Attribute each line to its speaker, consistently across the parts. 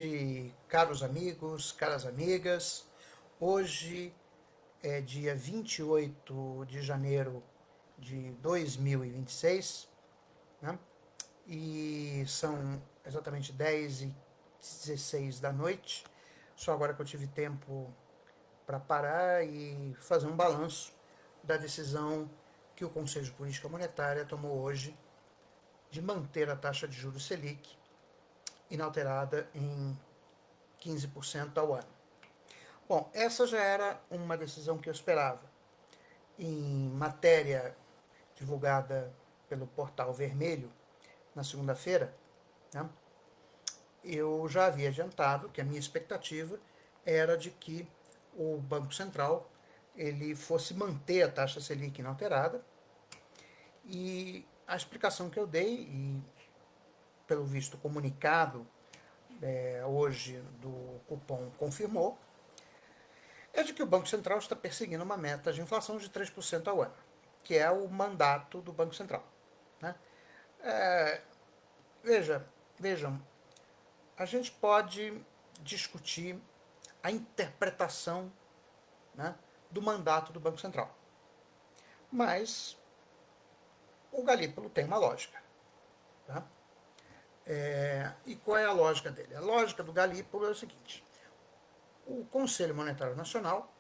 Speaker 1: E caros amigos, caras amigas, hoje é dia 28 de janeiro de 2026, né? E são exatamente 10h16 da noite. Só agora que eu tive tempo para parar e fazer um balanço da decisão que o Conselho de Política Monetária tomou hoje de manter a taxa de juros Selic inalterada em 15% ao ano. Bom, essa já era uma decisão que eu esperava. Em matéria divulgada pelo Portal Vermelho na segunda-feira, né, eu já havia adiantado que a minha expectativa era de que o Banco Central ele fosse manter a taxa Selic inalterada, e a explicação que eu dei, e pelo visto comunicado hoje do cupom confirmou, é de que o Banco Central está perseguindo uma meta de inflação de 3% ao ano, que é o mandato do Banco Central. Né? É, vejam, a gente pode discutir a interpretação, né, do mandato do Banco Central, mas o Galípolo tem uma lógica. Tá? E qual é a lógica dele? A lógica do Galípolo é o seguinte: o Conselho Monetário Nacional,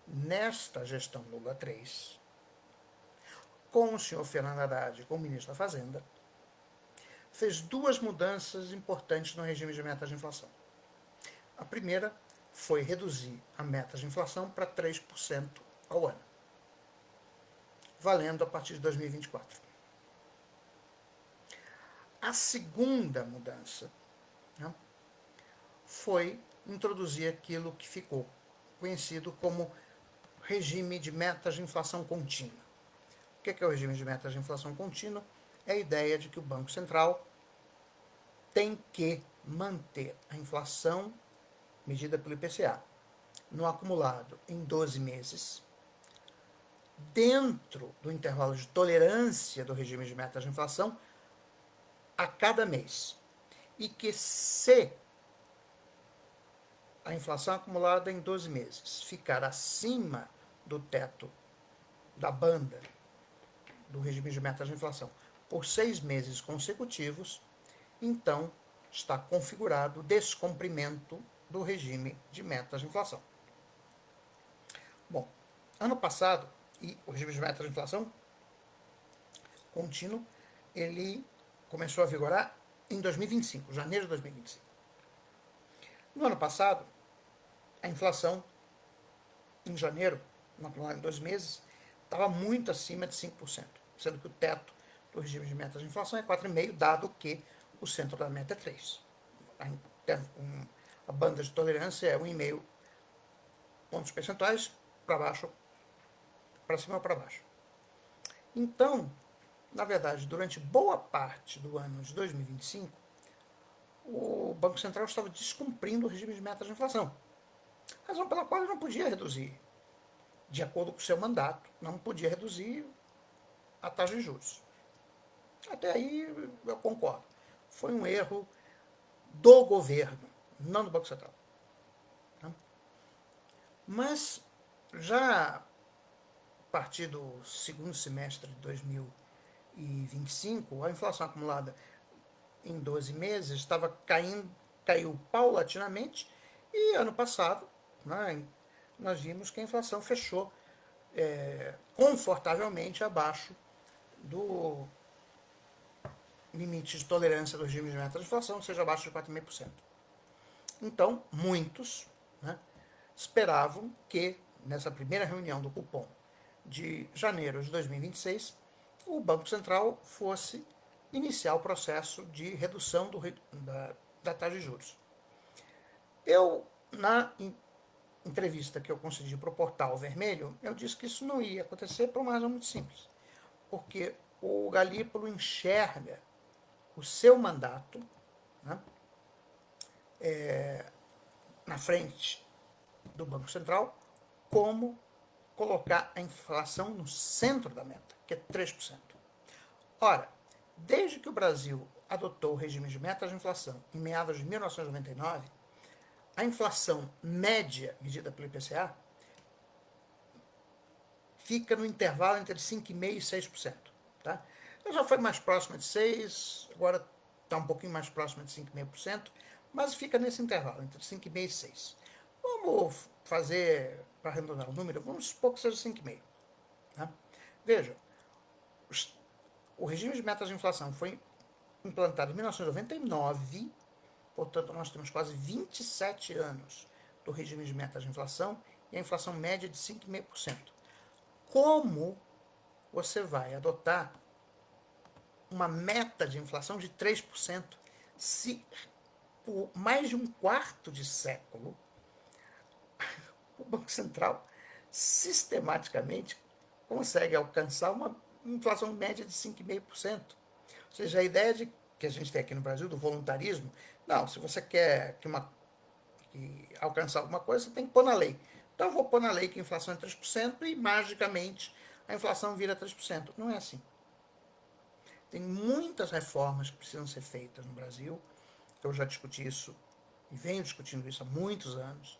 Speaker 1: nesta gestão Lula 3, com o senhor Fernando Haddad como ministro da Fazenda, fez duas mudanças importantes no regime de metas de inflação. A primeira foi reduzir a meta de inflação para 3% ao ano, valendo a partir de 2024. A segunda mudança, né, foi introduzir aquilo que ficou conhecido como regime de metas de inflação contínua. O que é o regime de metas de inflação contínua? É a ideia de que o Banco Central tem que manter a inflação medida pelo IPCA no acumulado em 12 meses, dentro do intervalo de tolerância do regime de metas de inflação, a cada mês. E que se a inflação acumulada em 12 meses ficar acima do teto da banda do regime de metas de inflação por 6 meses consecutivos, então está configurado o descumprimento do regime de metas de inflação. Bom, ano passado, e o regime de metas de inflação contínuo, ele começou a vigorar em 2025, janeiro de 2025. No ano passado, a inflação, em janeiro, em 2 meses, estava muito acima de 5%, sendo que o teto do regime de metas de inflação é 4,5%, dado que o centro da meta é 3%. A banda de tolerância é 1,5 pontos percentuais para baixo, para cima ou para baixo. Então, na verdade, durante boa parte do ano de 2025, o Banco Central estava descumprindo o regime de metas de inflação, razão pela qual ele não podia reduzir, de acordo com o seu mandato, não podia reduzir a taxa de juros. Até aí eu concordo. Foi um erro do governo, não do Banco Central. Mas já a partir do segundo semestre de 2025, a inflação acumulada em 12 meses caiu paulatinamente, e ano passado, né, nós vimos que a inflação fechou confortavelmente abaixo do limite de tolerância do regime de meta de inflação, seja abaixo de 4,5%. Então, muitos, né, esperavam que, nessa primeira reunião do cupom de janeiro de 2026, o Banco Central fosse iniciar o processo de redução da taxa de juros. Eu, na entrevista que eu concedi para o Portal Vermelho, eu disse que isso não ia acontecer por uma razão muito simples. Porque o Galípolo enxerga o seu mandato, né, na frente do Banco Central, como colocar a inflação no centro da meta, que é 3%. Ora, desde que o Brasil adotou o regime de metas de inflação em meados de 1999, a inflação média, medida pelo IPCA, fica no intervalo entre 5,5% e 6%. Tá? Ela já foi mais próxima de 6%, agora está um pouquinho mais próxima de 5,5%, mas fica nesse intervalo, entre 5,5% e 6%. Vamos fazer, para arredondar o número, vamos supor que seja 5,5%. Tá? Veja, o regime de metas de inflação foi implantado em 1999, portanto, nós temos quase 27 anos do regime de metas de inflação e a inflação média de 5,5%. Como você vai adotar uma meta de inflação de 3% se por mais de um quarto de século o Banco Central sistematicamente consegue alcançar uma inflação média de 5,5%? Ou seja, a ideia que a gente tem aqui no Brasil do voluntarismo, não, se você quer alcançar alguma coisa, você tem que pôr na lei. Então eu vou pôr na lei que a inflação é 3% e magicamente a inflação vira 3%. Não é assim. Tem muitas reformas que precisam ser feitas no Brasil. Eu já discuti isso e venho discutindo isso há muitos anos.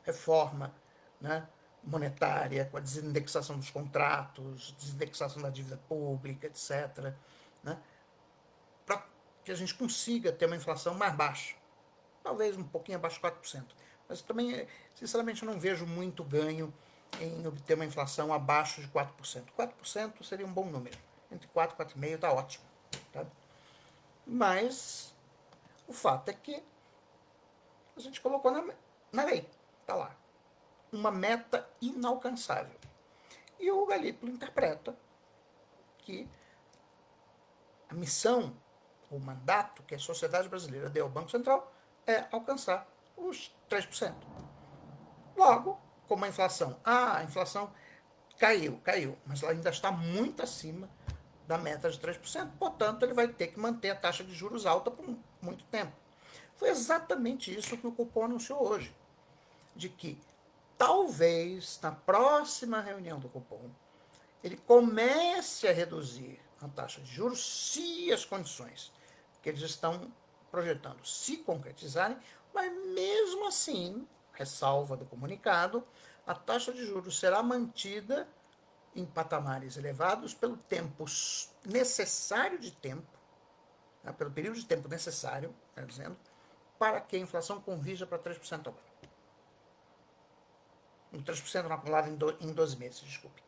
Speaker 1: Reforma, né, monetária, com a desindexação dos contratos, desindexação da dívida pública, etc., né, para que a gente consiga ter uma inflação mais baixa. Talvez um pouquinho abaixo de 4%. Mas também, sinceramente, eu não vejo muito ganho em obter uma inflação abaixo de 4%. 4% seria um bom número. Entre 4 e 4,5% está ótimo. Tá? Mas o fato é que a gente colocou na lei. Está lá. Uma meta inalcançável. E o Galípolo interpreta que a missão, o mandato que a sociedade brasileira deu ao Banco Central é alcançar os 3%. Logo, como a inflação caiu, mas ela ainda está muito acima da meta de 3%, portanto, ele vai ter que manter a taxa de juros alta por muito tempo. Foi exatamente isso que o Copom anunciou hoje, de que talvez na próxima reunião do Copom ele comece a reduzir a taxa de juros se as condições que eles estão projetando se concretizarem, mas mesmo assim, ressalva do comunicado, a taxa de juros será mantida em patamares elevados pelo tempo necessário de tempo, né, pelo período de tempo necessário, tá dizendo, para que a inflação convija para 3% ao ano. 3% acumulado em 12 meses, desculpe.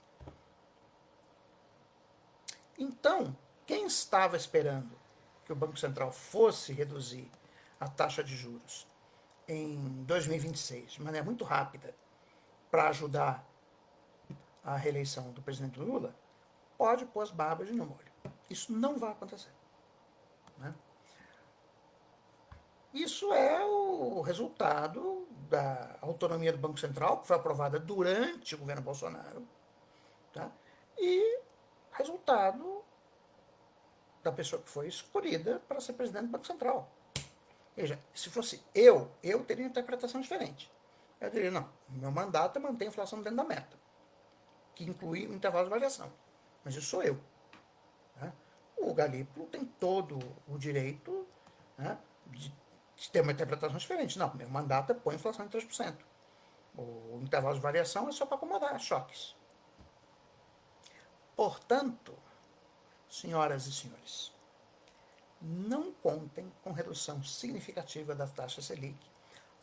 Speaker 1: Então, quem estava esperando que o Banco Central fosse reduzir a taxa de juros em 2026 de maneira muito rápida para ajudar a reeleição do presidente Lula, pode pôr as barbas no molho. Isso não vai acontecer. Né? Isso é o resultado da autonomia do Banco Central, que foi aprovada durante o governo Bolsonaro, tá? E resultado da pessoa que foi escolhida para ser presidente do Banco Central. Veja, se fosse eu teria uma interpretação diferente. Eu diria, não, meu mandato é manter a inflação dentro da meta, que inclui o intervalo de variação. Mas isso sou eu. Né? O Galípolo tem todo o direito, né, de ter uma interpretação diferente. Não, meu mandato é pôr a inflação em 3%. O intervalo de variação é só para acomodar choques. Portanto, senhoras e senhores, não contem com redução significativa da taxa Selic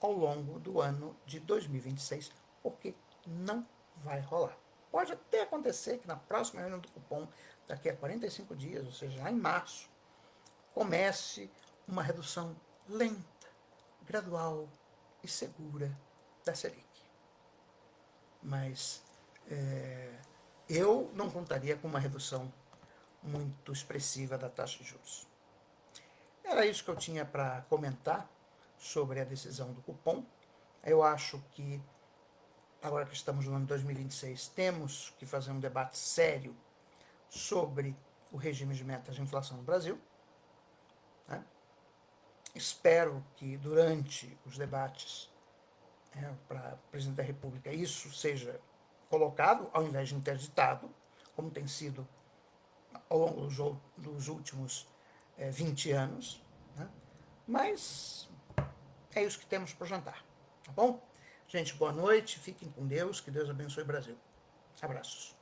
Speaker 1: ao longo do ano de 2026, porque não vai rolar. Pode até acontecer que na próxima reunião do cupom, daqui a 45 dias, ou seja, lá em março, comece uma redução lenta, gradual e segura da Selic. Mas eu não contaria com uma redução muito expressiva da taxa de juros. Era isso que eu tinha para comentar sobre a decisão do cupom. Eu acho que, agora que estamos no ano 2026, temos que fazer um debate sério sobre o regime de metas de inflação no Brasil. Né? Espero que durante os debates para presidente da República isso seja colocado, ao invés de interditado, como tem sido ao longo dos últimos 20 anos, né? Mas é isso que temos para o jantar, tá bom? Gente, boa noite, fiquem com Deus, que Deus abençoe o Brasil. Abraços.